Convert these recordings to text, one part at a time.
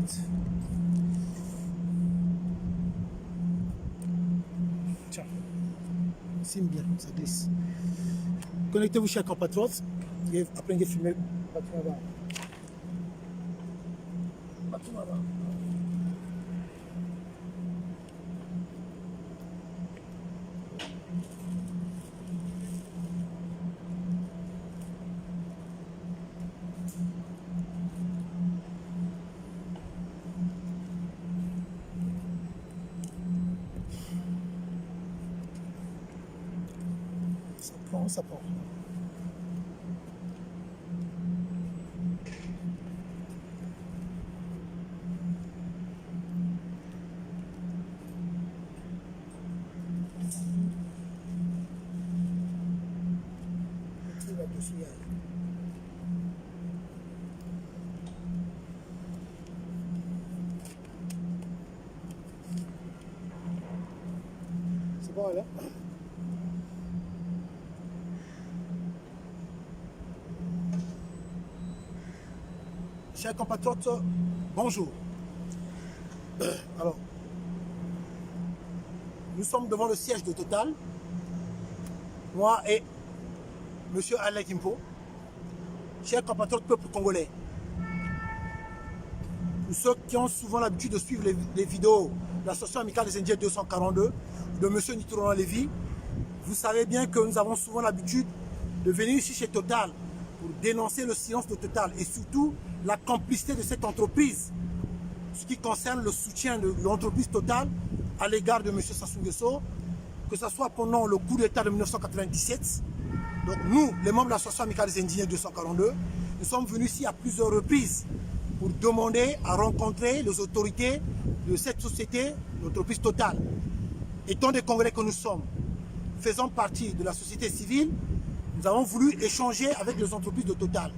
minutes. Tiens, signe bien, ça glisse. Connectez-vous, chers compatriotes. Et après, on va filmer. Ça prend. C'est bon, là? Chers compatriotes, bonjour. Alors, nous sommes devant le siège de Total. Moi et M. Alain Kimpo. Chers compatriotes, peuple congolais. Pour ceux qui ont souvent l'habitude de suivre les vidéos de l'association amicale des Indiens 242 de M. Nitouron Lévy, vous savez bien que nous avons souvent l'habitude de venir ici chez Total pour dénoncer le silence de Total et surtout la complicité de cette entreprise, ce qui concerne le soutien de l'entreprise Total à l'égard de M. Sassou Nguesso, que ce soit pendant le coup d'État de 1997. Donc nous, les membres de l'association amicale des Indiens 242, nous sommes venus ici à plusieurs reprises pour demander à rencontrer les autorités de cette société, l'entreprise Total. Étant des Congolais que nous sommes, faisant partie de la société civile, nous avons voulu échanger avec les entreprises de Total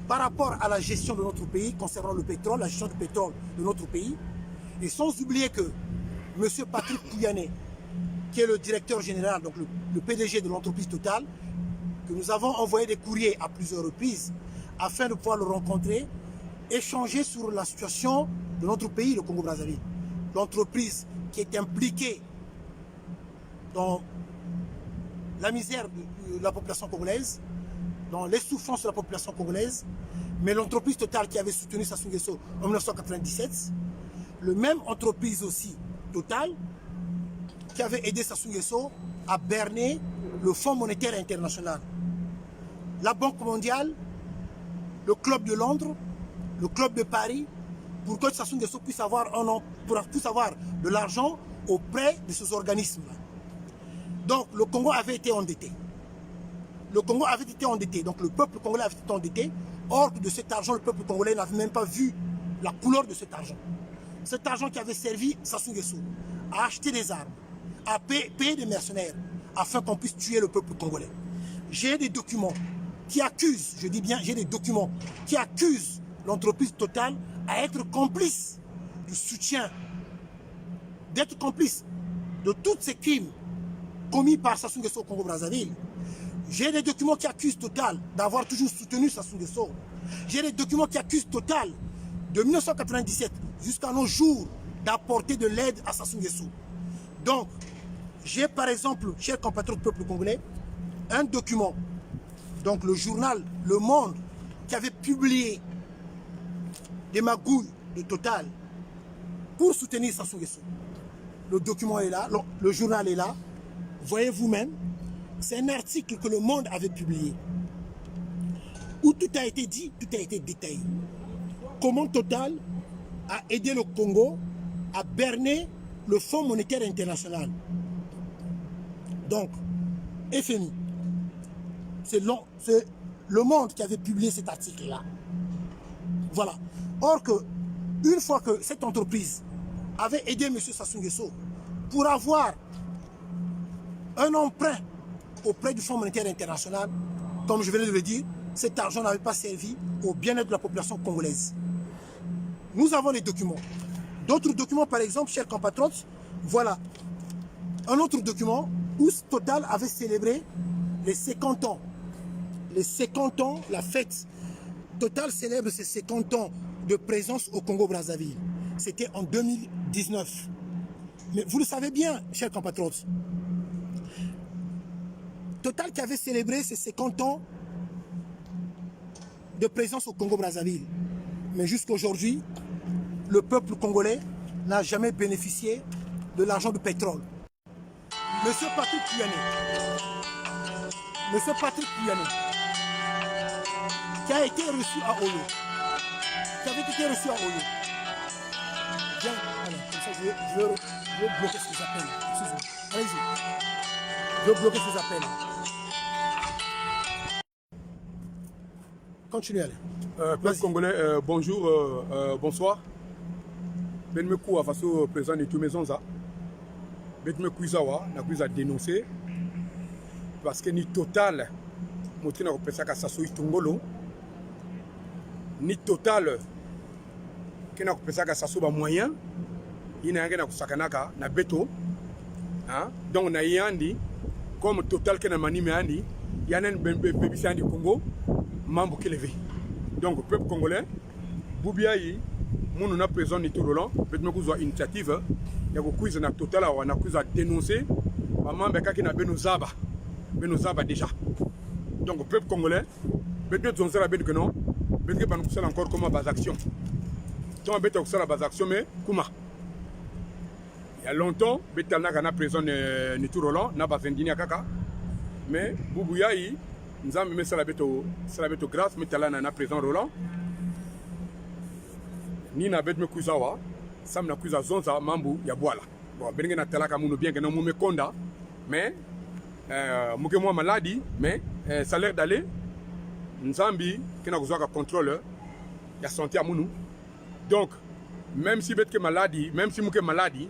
par rapport à la gestion de notre pays concernant le pétrole, la gestion du pétrole de notre pays, et sans oublier que M. Patrick Pouyanné, qui est le directeur général, donc le PDG de l'entreprise Total, que nous avons envoyé des courriers à plusieurs reprises afin de pouvoir le rencontrer, échanger sur la situation de notre pays, le Congo-Brazzaville. L'entreprise qui est impliquée dans la misère de la population congolaise, dans les souffrances de la population congolaise, mais l'entreprise Total qui avait soutenu Sassou Nguesso en 1997, le même entreprise aussi, Total, qui avait aidé Sassou Nguesso à berner le Fonds monétaire international. La Banque mondiale, le Club de Londres, le Club de Paris, pour que Sassou Nguesso puisse avoir de l'argent auprès de ces organismes-là. Donc le Congo avait été endetté. Le Congo avait été endetté, donc le peuple congolais avait été endetté. Or que de cet argent, le peuple congolais n'avait même pas vu la couleur de cet argent. Cet argent qui avait servi Sassou Nguesso à acheter des armes, à payer des mercenaires, afin qu'on puisse tuer le peuple congolais. J'ai des documents qui accusent, je dis bien, j'ai des documents qui accusent l'entreprise Total à être complice du soutien, d'être complice de tous ces crimes commis par Sassou Nguesso au Congo-Brazzaville. J'ai des documents qui accusent Total d'avoir toujours soutenu Sassou Nguesso. J'ai des documents qui accusent Total de 1997 jusqu'à nos jours d'apporter de l'aide à Sassou Nguesso. Donc, j'ai par exemple, chers compatriotes peuple congolais, un document, donc le journal Le Monde, qui avait publié des magouilles de Total pour soutenir Sassou Nguesso. Le document est là, le journal est là, voyez vous-même, c'est un article que Le Monde avait publié, où tout a été dit, tout a été détaillé. Comment Total a aidé le Congo à berner le Fonds monétaire international. Donc, FMI, c'est Le Monde qui avait publié cet article-là. Voilà. Or que, une fois que cette entreprise avait aidé M. Sassou Nguesso pour avoir un emprunt auprès du Fonds monétaire international, comme je venais de le dire, cet argent n'avait pas servi au bien-être de la population congolaise. Nous avons les documents. D'autres documents, par exemple, chers compatriotes, voilà. Un autre document où Total avait célébré les 50 ans. Les 50 ans, la fête. Total célèbre ses 50 ans de présence au Congo-Brazzaville. C'était en 2019. Mais vous le savez bien, chers compatriotes, Total qui avait célébré ses 50 ans de présence au Congo-Brazzaville. Mais jusqu'aujourd'hui, le peuple congolais n'a jamais bénéficié de l'argent du pétrole. Monsieur Patrick Pouyanné, qui a été reçu à Oyo, qui avait été reçu à Oyo. Bien, allez, comme ça je vais bloquer ces appels. Allez-y. Je vais bloquer ces appels. Continuez, allez. Peuple congolais, bonjour, bonsoir. Ben me kou faso président de tous mes onza. Ben me kouizawa, na kouiza dénoncer parce que ni Total, motina ko pesa ka saso itongolo. Ni Total qui na ko pesa ka saso ba moyen. Ina ngena ko sakanaka na beto. Hein? Donc na yandi comme Total qui na manime andi, yanen bebisi andi Congo, mambo kelevé. Donc peuple congolais, Boubiayi, mon na président Nito Roland, peut-être que une initiative, il y a beaucoup de Total on a accusé à dénoncer, maman beka qui na benozaba déjà. Donc peuple congolais, peut-être qu'on sera bien que non, peut-être pas nous faire encore comme base action. Donc peut-être que la base action mais comment? Il y a longtemps, peut-être qu'on a président Nito Roland, n'a pas vendu kaka, mais Boubiayi nous avons mis ça la bête grâce, mais là on a président Roland. Ni na bête me kuzawa, sam na kuza zonza mambu ya boala. Bon, benenge na talaka muno bien que non me konda, mais muke moi maladie, mais ça a l'air d'aller. Nzambi qui na kuzoka contrôle ya santé à muno. Donc même si bête que maladie, même si muke maladie,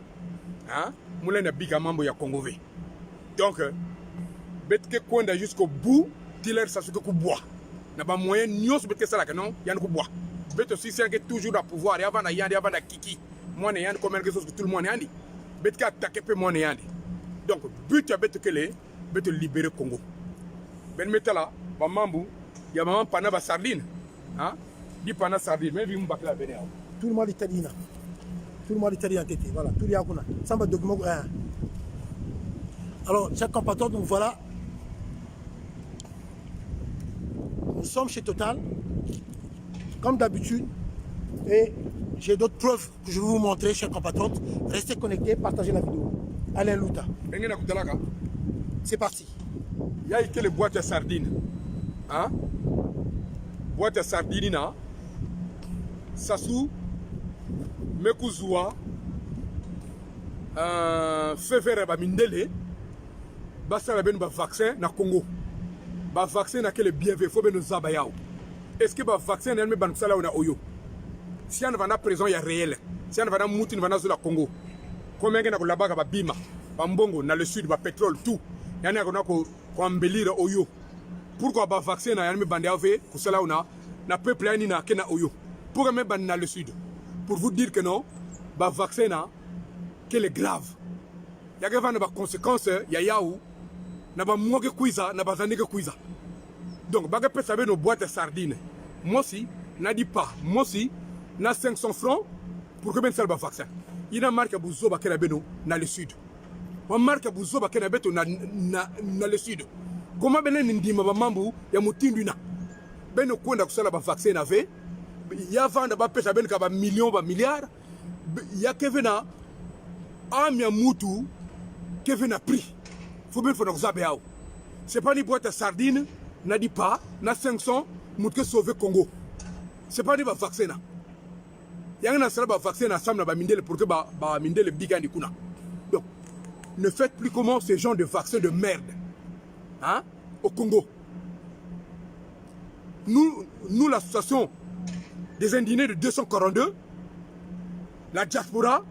hein, moulin na bika mambo ya Congové. Donc bête que konda jusqu'au bout. Tiller ça ce que bois n'a pas moyen nios que ça là que non y a un bois bet aussi c'est que toujours à pouvoir et avant à kiki moi ne yandi comme quelque chose que tout le monde yandi bet ka attaquer peu moi ne yandi donc but à bet que les bet libérer Congo ben metala ba mambu ya maman pana ba sardine hein di pana sardine mais vi mbakla bene tout le monde italien en tête voilà tout y a kuna samba document alors chaque compatriote donc voilà. Nous sommes chez Total, comme d'habitude, et j'ai d'autres preuves que je vais vous montrer, chers compatriotes. Restez connectés, partagez la vidéo. Alain Louta. C'est parti. Il y a les boîtes à sardines. Hein? Boîte à sardines, Sassou, Mekouzoua, Fevere Bamindele, Bassaraben vaccin na Congo. Le vaccin n'a que le bienvenu, il faut que nous abayons. Est-ce que le vaccin n'est pas un na Oyo? Si on va à présent, il y a réel. Si on va à Moutin, on va à Congo. Combien de gens là-bas, Bima, Bambongo, dans le sud, le pétrole, tout. Il y en a qui ont embellir Oyo. Pourquoi le vaccin n'a pas bandé que cela on a na peuple n'a que na Oyo? Pourquoi même dans le sud? Pour vous dire que non, le vaccin n'a que le grave. Il y a des conséquences, il y a yaou. Na ba mwoge kuiza na ba zanige kuiza. Donc baga peut savoir nos boîtes de sardines. Moi aussi, n'a dit pas. Moi aussi, n'a 500 francs pour que ben ça le vaccin. Il a marqué Bouzo bakena beno dans le sud. On marque Bouzo bakena beto na le sud. Comment ben ndima ba mambu ya mutinduna. Beno kwenda kusala ba vaccin avait. Ya vanda ba pesa ben ka ba millions ba milliards. Ya kevena amia mutu kevena prix. Faut bien faire nos abéao. C'est pas une boîte à sardines, n'a dit pas, n'a 500, nous que sauver Congo. C'est pas des vaccins. Il y a un vaccin ensemble pour que le bigandi kuna. Donc, ne faites plus comment ces gens de vaccins de merde. Hein? Au Congo. Nous l'association des indignés de 242, la diaspora,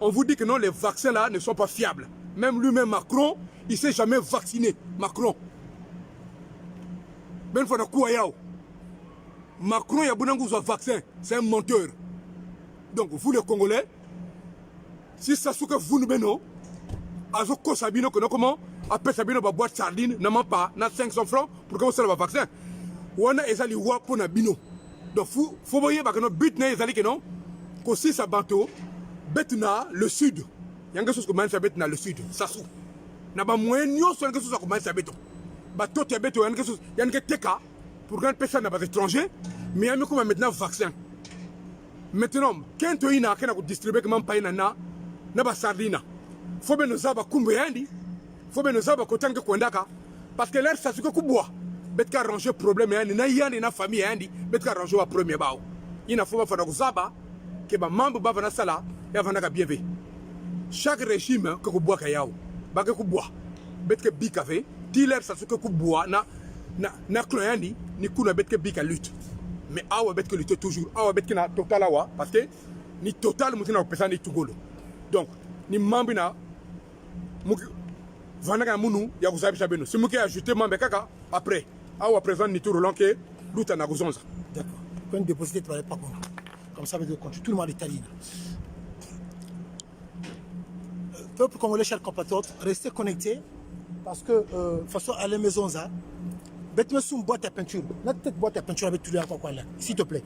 on vous dit que non, les vaccins là ne sont pas fiables. Même lui-même Macron, il ne s'est jamais vacciné, Macron. Ben fois Macron, il y a un vaccin, c'est un menteur. Donc vous les Congolais, si ça se que vous nous benons, Azoko Sabino, comment après Sabino va boîte sardine, n'a pas 500 francs pour commencer le vaccin. On a ezali wa pour na bino. Donc, faut voyez que notre but n'est pas que non, qu'aussi ça banto, betna le sud. Il y a quelque chose qui commence à betna le sud, ça sou. N'a pas moins nyo sur quelque chose qui commence à beto. Bah toi tu es beto, il y a quelque chose, il y a quelque teka pour quand personne n'a pas étranger, mais il y a comme maintenant vaccin. Maintenant, quand tu es na kana ko distribuer comme pain na ba sardina. Faut bien nous avoir kumbe yandi. Faut bien nous avoir kotange kwendaka parce que l'air ça se ko bois. Bet ka ranger problème yandi na yandi na famille yandi, bet ka ranger wa premier bao. Ina faut pas faire zaba que ba mambo ba na sala ya vanaka bien ve. Chaque régime que ko bois ka yao. Ba ko bois. Bet ke bika ve, dealer ça se ko bois na cloyandi ni kuna bet ke bika lutte. Mais awa bet que lutter toujours awa bet que na total awa parce que ni total mutina pesa ni tugolo. Donc ni mambina muki vanaka munu ya kuzabisha beno si muki ajouter mambe kaka après awa présent ni tout roland que luta na kuzonza. D'accord. Quand dépositer tu vas pas comme ça veut dire quand tout le monde est italien. Peuple congolais, chers compatriotes, restez connectés parce que de toute façon à la maison ça mettez-moi sur une boîte à peinture. Notre tête boîte à peinture avec tout le monde là. S'il te plaît.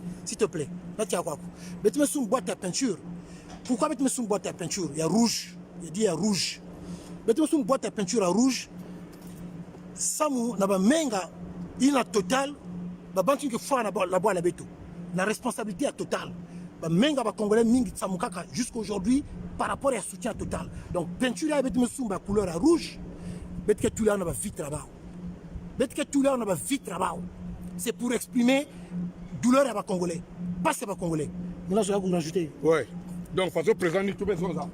Mettez-moi sur une boîte à peinture. Pourquoi mettez-moi sur une boîte à peinture? Il y a rouge. Il dit il y a rouge. Mettez-moi sur une boîte à peinture à rouge. Samu na ba menga ina total. Ba bantu que fois la boîte la beto. La responsabilité est totale. Ba menga ba congolais mingi samukaka jusqu'aujourd'hui par rapport à soutien total. Donc peinture là mettez-moi sur une couleur à rouge. Mettez que tout là on va vite là-bas. C'est pour exprimer douleur à ma Congolais. Pas c'est pas Congolais. Maintenant, je vais vous rajouter. Ouais. Donc, façon présent ni tout maison ça.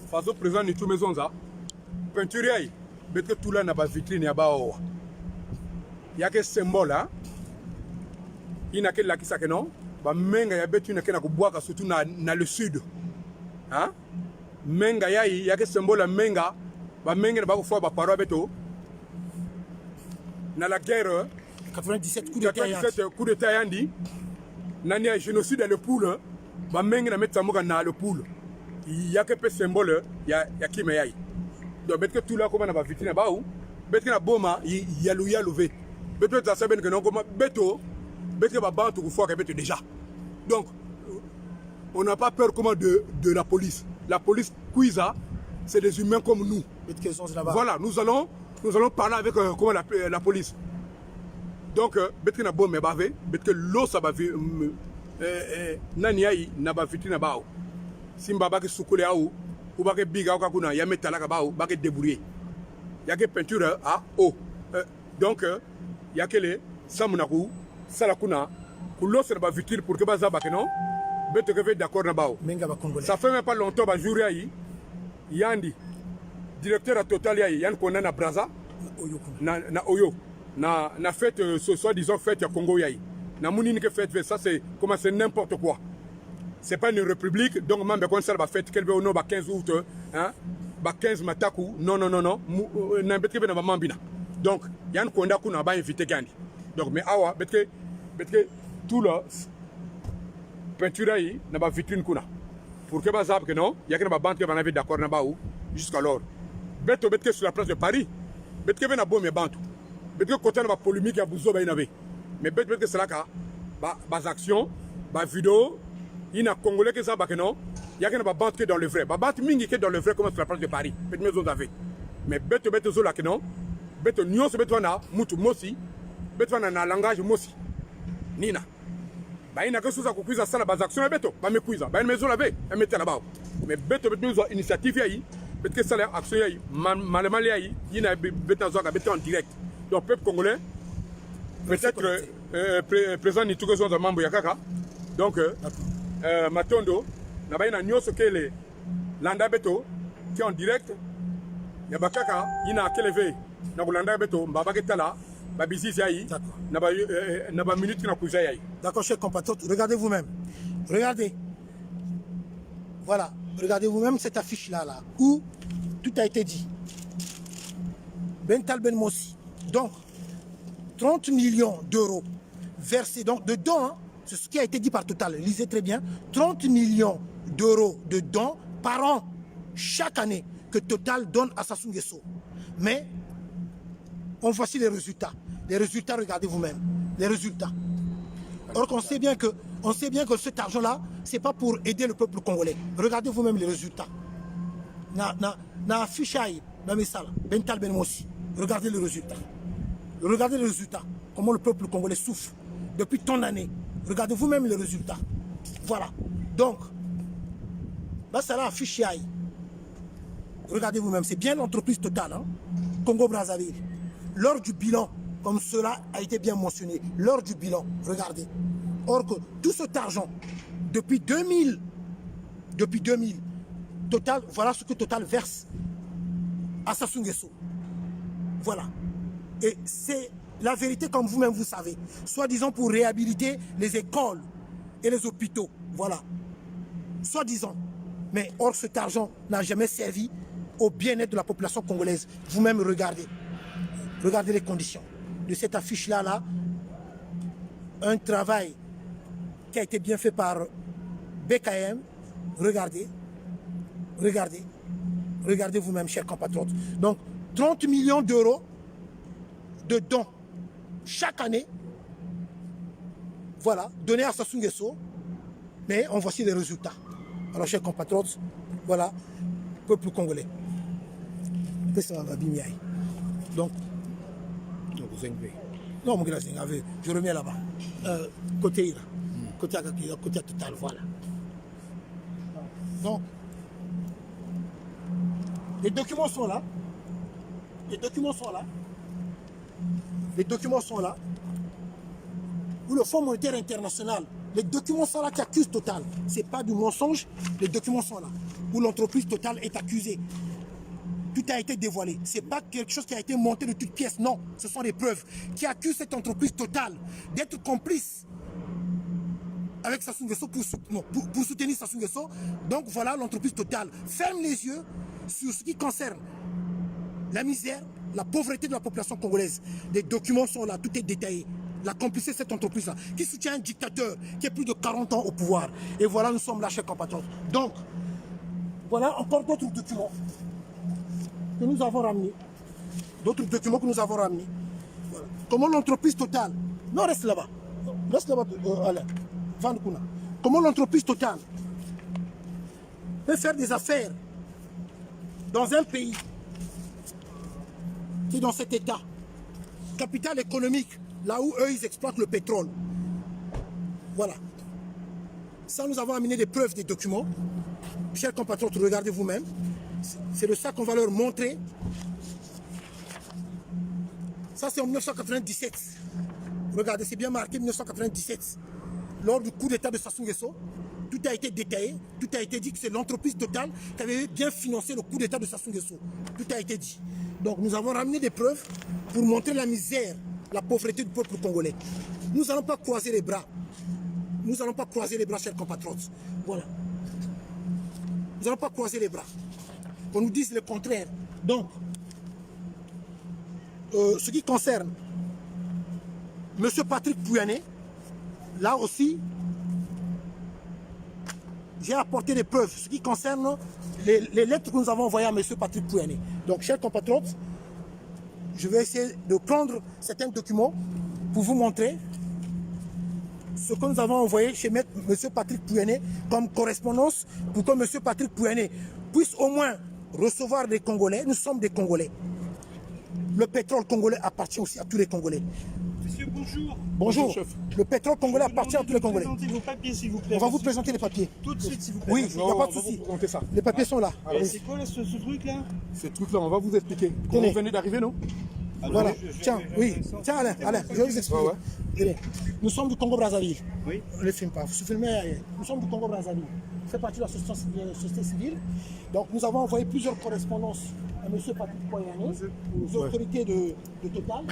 Façon présent ni tout maison ça. Peinture aïe. Mais que tout là n'a pas vitrine ya ba o. Il y a que symbole hein. Il n'a que la qui ça que non. Ba menga ya betu na ke na ko bois surtout na le sud. Hein? Menga ya il y a que symbole menga. Ba menga na ba ko fo ba paro beto. Dans la guerre 97 coup d'état yandi nani a génocide le poule ba mengi na metsa moka na le poule il y a que symbole ya kime yai donc bet que tout là comme na ba vitrine ba ou bet que na boma ya levé bet que ça ben que non comme beto bet que ba bantu ko fo ka beto déjà donc on n'a pas peur comment de la police cuisa c'est des humains comme nous voilà nous allons parler avec comment la police. Donc, betri na bon me bave, betri l'eau ça va nani ai na ba fitina bao. Simba ba ke sukule au, ou ba ke biga ka kuna ya metala ka bao, ba ke débrouiller. Ya ke peinture à eau. Donc, ya ke le samunaku sala kuna ku l'eau ça va vitir pour que ba za ba ke non. Betri que d'accord na bao. Ça fait même pas longtemps ba jour ai yandi directeur à Total Yann Konan à Braza na Oyo na fête ce soit disons fête à Congo Yaï na mounine que fête ça c'est comment c'est n'importe quoi c'est pas une république donc même quand ça va fête qu'elle veut au nom 15 août hein ba 15 mataku non na betke na mambina donc Yann Konda kuna ba invité gandi donc mais awa betke tout là peinture yi na ba vitrine kuna pour que ba zab que non il y a que ba bande que ba avait d'accord na ba ou jusqu'alors betke sur la place de Paris betke na bon me bantu betke côté na polémique ya buzo ba inabe mais betke c'est là ka bas action ba vidéo ina congolais que ça ba que non il y a que na bande que dans le vrai ba bande mingi que dans le vrai comme sur la place de Paris betke maison d'ave mais betke zo là que non betke nyo se betke na mutu mosi betke na langage mosi nina ba ina que souza kukuiza sana bas action beto ba me kuiza ba maison lave e mettre là-bas mais betke initiative yi betke ça action yi mal yi ina betke zo ka betke en direct donc peuple congolais peut-être présent ni tout que sont membre ya kaka donc matondo na ba ina nyoso kele landa beto qui en direct ya bakaka ina keleve na kulanda beto mbaba ketala ba bizisi yi na ba minute na kuza yi. D'accord, chers compatriotes, regardez vous-même. Regardez. Voilà, regardez vous-même cette affiche-là, où tout a été dit. Bental Ben Mossi. Donc, 30 millions d'euros versés. Donc, de dons, hein, c'est ce qui a été dit par Total. Lisez très bien. 30 millions d'euros de dons par an, chaque année, que Total donne à Sassou Nguesso. Mais, on voici les résultats. Les résultats, regardez vous-même. Les résultats. Or qu'on sait bien que, cet argent-là, ce n'est pas pour aider le peuple congolais. Regardez vous-même les résultats. Na fichaille, na misala, Bental Benmossi. Regardez les résultats. Regardez les résultats. Comment le peuple congolais souffre depuis tant d'années. Regardez vous-même les résultats. Voilà. Donc, Bassala a fichaille. Regardez vous-même, c'est bien l'entreprise Total, hein? Congo-Brazzaville. Lors du bilan, comme cela a été bien mentionné, lors du bilan, regardez. Or que tout cet argent, depuis 2000, Total, voilà ce que Total verse à Sassou Nguesso. Voilà. Et c'est la vérité comme vous-même vous savez. Soi-disant pour réhabiliter les écoles et les hôpitaux. Voilà. Soi-disant. Mais or cet argent n'a jamais servi au bien-être de la population congolaise. Vous-même regardez. Regardez les conditions de cette affiche-là. Là. Un travail qui a été bien fait par BKM. Regardez. Regardez. Regardez vous-même, chers compatriotes. Donc, 30 millions d'euros de dons chaque année. Voilà, donnés à Sassou Nguesso. Mais on voici les résultats. Alors, chers compatriotes, voilà, peuple congolais. Donc, non, mon gars, je remets là-bas. Côté Ira. Côté Total, voilà. Donc, les documents sont là. Les documents sont là. Les documents sont là. Où le Fonds monétaire international, les documents sont là qui accusent Total. Ce n'est pas du mensonge, les documents sont là. Où l'entreprise Total est accusée. Tout a été dévoilé. Ce n'est pas quelque chose qui a été monté de toutes pièces. Non, ce sont des preuves qui accusent cette entreprise Total d'être complice avec Sassou Nguesso pour soutenir Sassou Nguesso. Donc voilà, l'entreprise Total ferme les yeux sur ce qui concerne la misère, la pauvreté de la population congolaise. Les documents sont là, tout est détaillé. La complicité de cette entreprise-là, qui soutient un dictateur qui est plus de 40 ans au pouvoir. Et voilà, nous sommes là, chers compatriotes. Donc, voilà encore d'autres documents que nous avons ramenés. D'autres documents que nous avons ramenés. Voilà. Comment l'entreprise Total... Non, reste là-bas. Reste là-bas, Alain. Comment l'entreprise Total peut faire des affaires dans un pays qui est dans cet état, capital économique, là où eux, ils exploitent le pétrole. Voilà. Ça, nous avons amené des preuves, des documents. Chers compatriotes, regardez vous-même. C'est de ça qu'on va leur montrer. Ça, c'est en 1997. Regardez, c'est bien marqué 1997. Lors du coup d'état de Sassou Nguesso, tout a été détaillé, tout a été dit que c'est l'entreprise Total qui avait bien financé le coup d'état de Sassou Nguesso. Tout a été dit. Donc nous avons ramené des preuves pour montrer la misère, la pauvreté du peuple congolais. Nous n'allons pas croiser les bras. Nous n'allons pas croiser les bras, chers compatriotes. Voilà. Nous n'allons pas croiser les bras. On nous dise le contraire. Donc, ce qui concerne M. Patrick Pouyanné, là aussi, j'ai apporté des preuves, ce qui concerne les lettres que nous avons envoyées à M. Patrick Pouyanné. Donc, chers compatriotes, je vais essayer de prendre certains documents pour vous montrer ce que nous avons envoyé chez M. Patrick Pouyanné comme correspondance pour que M. Patrick Pouyanné puisse au moins recevoir des Congolais. Nous sommes des Congolais. Le pétrole congolais appartient aussi à tous les Congolais. Monsieur, bonjour. Bonjour. Chef. Le pétrole congolais appartient à tous les Congolais. Présentez vos papiers, s'il vous plaît. On va vous présenter les papiers. Tout de suite, s'il vous plaît. Oui, il n'y a pas de souci. Les papiers sont là. C'est quoi là, ce truc-là? Ce truc-là, on va vous expliquer. Quand vous venez d'arriver, non? Voilà. Tiens, oui. Tiens, Alain, je vais vous expliquer. Ouais. Nous sommes du Congo-Brazzaville. Oui. On ne les filme pas. Vous filmez ailleurs. Nous sommes du Congo-Brazzaville. On fait partie de la société civile. Donc, nous avons envoyé plusieurs correspondances à M. Patrick Pouyanné, aux autorités de Total,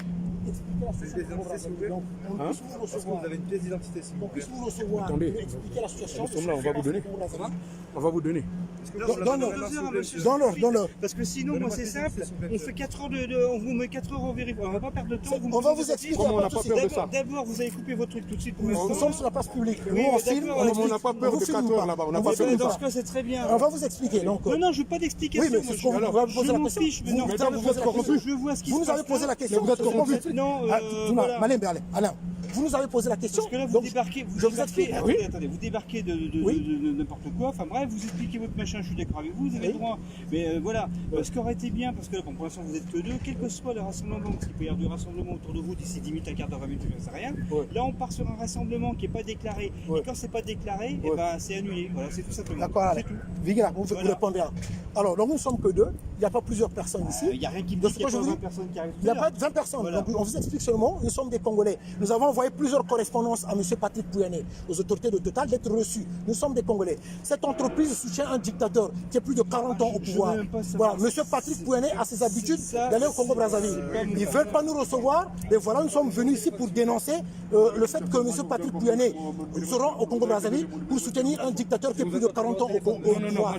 expliquer la situation du Congo-Brazzaville. Donc, on puisse vous recevoir. Vous avez une pièce d'identité, s'il vous plaît. On puisse vous recevoir. Attendez. Expliquer la situation. Nous sommes là, on va vous donner. On va vous donner. Donne-leur. Parce que sinon, moi, c'est simple. On fait 4 heures on vous met 4 heures en vérifie. On va pas perdre de temps. On va vous expliquer. Comment on n'a pas peur de ça? D'abord, vous avez coupé votre truc tout de suite. Nous sommes sur la place publique. Nous, on filme, On n'a pas peur de 4 heures là-bas. On n'a pas peur de Dans ça. ce cas, c'est très bien. On va vous expliquer. Donc, Non, je veux pas d'explication. oui, mais c'est ce qu'on va vous poser la question. Je vois ce qui se passe. Vous nous avez posé la question. Vous êtes corrompu. Non, Malembe, Alain, vous nous avez posé la question. Parce que là, vous donc, débarquez, je vous explique. attendez, vous débarquez de n'importe quoi, enfin bref, vous expliquez votre machin, je suis d'accord avec vous, vous avez le droit. Mais voilà, ce qui aurait été bien, parce que là, bon, pour l'instant, vous êtes que deux, quel que soit le rassemblement, parce qu'il peut y avoir du rassemblement autour de vous d'ici 10 minutes, un quart d'heure, 20 minutes, je ne sais rien. Là, on part sur un rassemblement qui n'est pas déclaré. Et quand c'est pas déclaré, eh ben, c'est annulé. Voilà, c'est tout simplement. D'accord, c'est tout. Vigila, vous répondez. Alors, donc nous ne sommes que deux, il n'y a pas plusieurs personnes ici. Il n'y a rien qui me Donc, dit qu'il y a je pas vous 20 dis, personnes qui arrivent. il n'y a pas 20 personnes. Voilà. Donc, on vous explique seulement, nous sommes des Congolais. Nous avons envoyé plusieurs correspondances à M. Patrick Pouyanné, aux autorités de Total, d'être reçus. Nous sommes des Congolais. Cette entreprise soutient un dictateur qui a plus de 40 ans au pouvoir. Voilà, M. Patrick Pouyanné a ses habitudes d'aller au Congo-Brazzaville. Ils ne veulent pas nous recevoir. Et voilà, nous sommes venus ici pour dénoncer le fait que M. Patrick Pouyanné se rend au Congo-Brazzaville pour soutenir un dictateur qui a plus de 40 ans au pouvoir.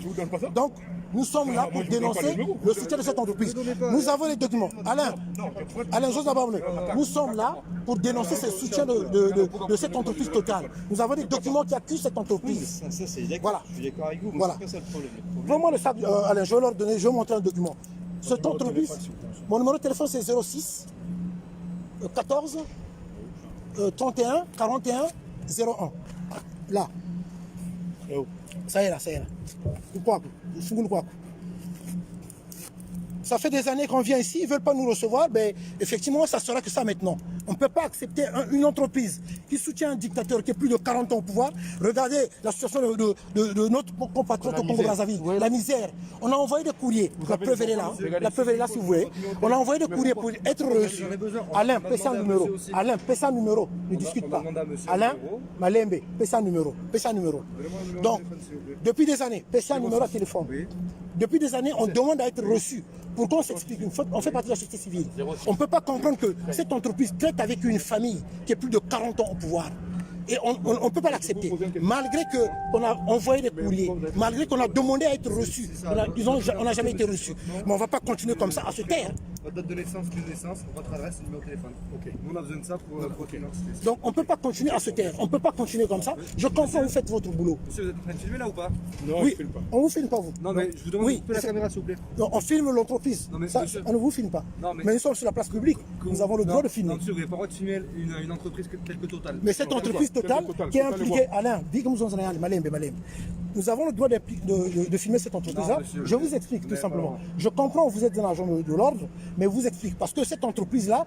Donc, nous sommes là pour dénoncer le soutien de cette entreprise. Nous avons les documents. Alain Joseph Abamle, nous sommes là pour dénoncer ce soutien de cette entreprise totale. Nous avons des documents qui accusent cette entreprise. Ça, c'est d'accord. Voilà. Je suis d'accord avec vous, mais Voilà. c'est pas ça le problème. Prends-moi le sac, Alain, je vais leur donner, je vais montrer un document. Cette entreprise, mon numéro de téléphone c'est 06 14 31 41 01. Là. Ça y est là, ça y est là. Ça fait des années qu'on vient ici, ils ne veulent pas nous recevoir, mais effectivement, ça sera que ça maintenant. On ne peut pas accepter une entreprise qui soutient un dictateur qui est plus de 40 ans au pouvoir. Regardez la situation de notre compatriote au Congo-Brazzaville, la misère. On a envoyé des courriers, la preuve elle est là, si vous voulez. On a envoyé des courriers pour être reçus. Alain, paie ça un numéro. Alain, paie ça un numéro. Ne discute pas. Alain, Malembe, paie ça un numéro. Donc, depuis des années, paie ça un numéro à téléphone. Depuis des années, on demande à être reçu pour qu'on s'explique. On fait partie de la société civile. On ne peut pas comprendre que cette entreprise traite avec une famille qui est plus de 40 ans au pouvoir. Et on ne peut pas l'accepter. Malgré qu'on a envoyé des courriers, malgré qu'on a demandé à être reçu, on n'a jamais été reçu. Mais on ne va pas continuer comme ça à se taire. Votre date de naissance, lieu de naissance, votre adresse et numéro de téléphone. Ok. Nous, on a besoin de ça pour l'identité. Donc on ne peut pas continuer à se taire. On ne peut pas continuer comme ça. Je comprends, vous faites votre boulot. Monsieur, vous êtes en train de filmer là ou pas? Non, Oui, je filme pas. on ne vous filme pas, vous. Non, mais je vous demande un peu la caméra, s'il vous plaît. Non, on filme l'entreprise. Non, mais Ça, monsieur- on ne vous filme pas. Non, mais- mais nous sommes sur la place publique. Nous avons le droit de filmer. Non, monsieur, vous n'avez pas le droit de filmer une entreprise telle que Total. Mais cette entreprise totale qui est impliquée, Alain, dis comme vous en avez, Malembe. Nous avons le droit de filmer cette entreprise-là. Non, monsieur, Je vous explique tout simplement. Je comprends que vous êtes un agent de l'ordre, mais je vous explique. Parce que cette entreprise-là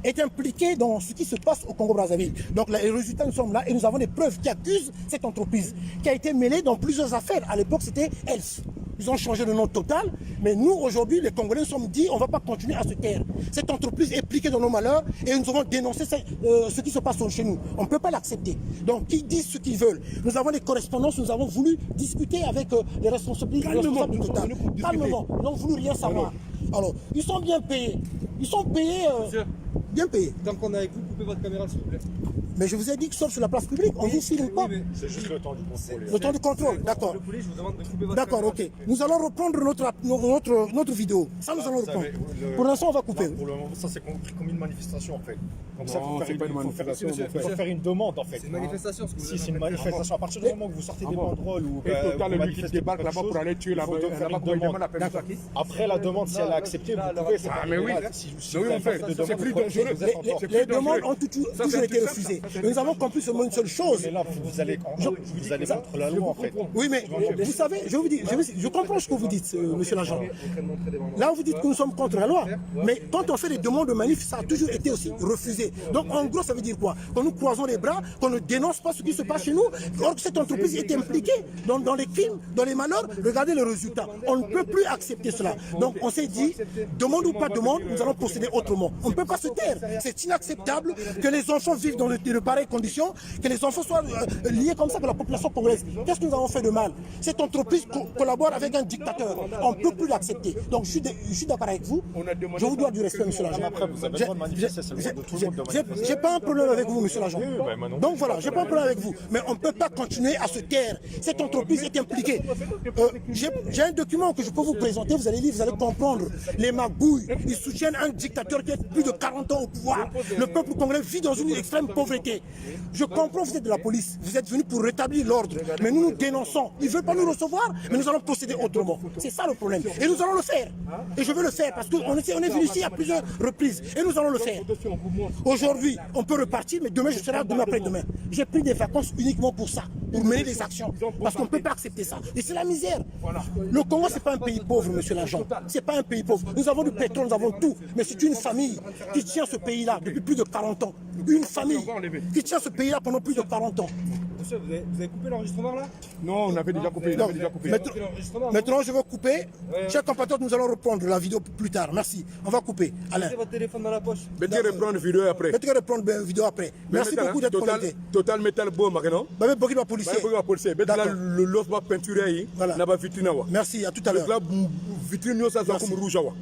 est impliquée dans ce qui se passe au Congo-Brazzaville. Donc les résultats, nous sommes là et nous avons des preuves qui accusent cette entreprise, qui a été mêlée dans plusieurs affaires. À l'époque, c'était ELF. Ils ont changé de nom total, mais nous, aujourd'hui, les Congolais, nous sommes dit, on ne va pas continuer à se taire. Cette entreprise est impliquée dans nos malheurs et nous avons dénoncé ce qui se passe chez nous. On ne peut pas l'accepter. Donc, qu'ils disent ce qu'ils veulent. Nous avons des correspondances, nous avons voulu discuter avec les responsables du Total. Calmement, ils n'ont voulu rien savoir. Alors, ils sont bien payés. Ils sont payés, bien payés. Tant qu'on est avec vous, coupez votre caméra, s'il vous plaît. Mais je vous ai dit que sauf sur la place publique, on ne vous filme pas. C'est juste le temps du contrôle. Le temps de contrôle, d'accord. Le poulet, je vous demande de couper votre D'accord, caméra. ok. Nous allons reprendre notre vidéo. Ça, nous allons reprendre. Pour l'instant, on va couper. Pour le moment, ça c'est compris comme une manifestation en fait. Comme ça, Non, c'est pas une manifestation, il faut faire une demande en fait. C'est une manifestation, ce que vous Si êtes c'est en une train de faire. manifestation, à partir du moment où vous sortez des banderoles ou Et Total, vous lui, qui manifestez débarque quelque là-bas chose, pour aller tuer il là-bas, faut faire une demande. Après la demande, si elle est acceptée, vous pouvez. c'est Ah, pas mais oui. illégal. Si Mais oui, vous on fait. avez C'est plus dangereux. vous êtes en tort. C'est Les plus dangereux. demandes ont Ça, toujours c'est été un truc, refusées. ça, c'est un Et nous avons compris seulement une seule chose. Mais là, vous allez contre la loi en fait. Oui, mais vous savez, je comprends ce que vous dites, monsieur l'agent. Là, vous dites que nous sommes contre la loi. Mais quand on fait des demandes de manif, ça a toujours été aussi refusé. Donc, en gros, ça veut dire quoi? Quand nous croisons les bras, qu'on ne dénonce pas ce qui se passe chez nous, or que cette entreprise est impliquée dans les crimes, dans les malheurs, regardez les résultats. On ne peut plus accepter cela. Donc, on s'est dit, demande ou pas demande, nous allons procéder autrement. On ne peut pas se taire. C'est inacceptable que les enfants vivent dans de pareilles conditions, que les enfants soient liés comme ça avec la population congolaise. Qu'est-ce que nous avons fait de mal? Cette entreprise collabore avec un dictateur. On ne peut plus l'accepter. Donc, je suis d'accord avec vous. Je vous dois du respect, monsieur l'agent. Après, vous avez le droit de manifester, c'est le droit de tout le monde de manifester. J'ai pas un problème avec vous, monsieur l'agent. moi non plus. Donc voilà, j'ai pas un problème avec vous. Mais on ne peut pas continuer à se taire. Cette entreprise est impliquée. J'ai un document que je peux vous présenter, vous allez lire, vous allez comprendre. Les magouilles, ils soutiennent un dictateur qui est plus de 40 ans au pouvoir. Le peuple congolais vit dans une extrême pauvreté. vérité. Je comprends que vous êtes de la police. Vous êtes venus pour rétablir l'ordre. Mais nous nous dénonçons. Ils ne veulent pas nous recevoir, mais nous allons procéder autrement. C'est ça le problème. Et nous allons le faire. Et je veux le faire parce qu'on est venu ici à plusieurs reprises. Et nous allons le faire. Aujourd'hui, on peut repartir, mais demain, je serai demain après-demain. J'ai pris des vacances uniquement pour ça, pour mener des actions. Parce qu'on ne peut pas accepter ça. Et c'est la misère. Le Congo, ce n'est pas un pays pauvre, monsieur l'agent. Ce n'est pas un pays pauvre. Nous avons du pétrole, nous avons tout. Mais c'est une famille qui tient ce pays-là depuis plus de 40 ans. Une famille qui tient ce pays-là pendant plus de 40 ans. Monsieur, vous avez coupé l'enregistrement là? Non, on avait déjà coupé. Non, maintenant, je vais couper. Chers compatriotes, nous allons reprendre la vidéo plus tard. Merci. On va couper. Alain. Mettez votre téléphone dans la poche. Mettez reprendre la vidéo après. Mettez reprendre la vidéo après. Merci beaucoup d'être connecté. Total Metal Bo maintenant. Même beaucoup de policiers. Le los va peinturer. Voilà. Na ba vitrine wa. Merci, à tout à l'heure. La vitrine ça comme rouge wa.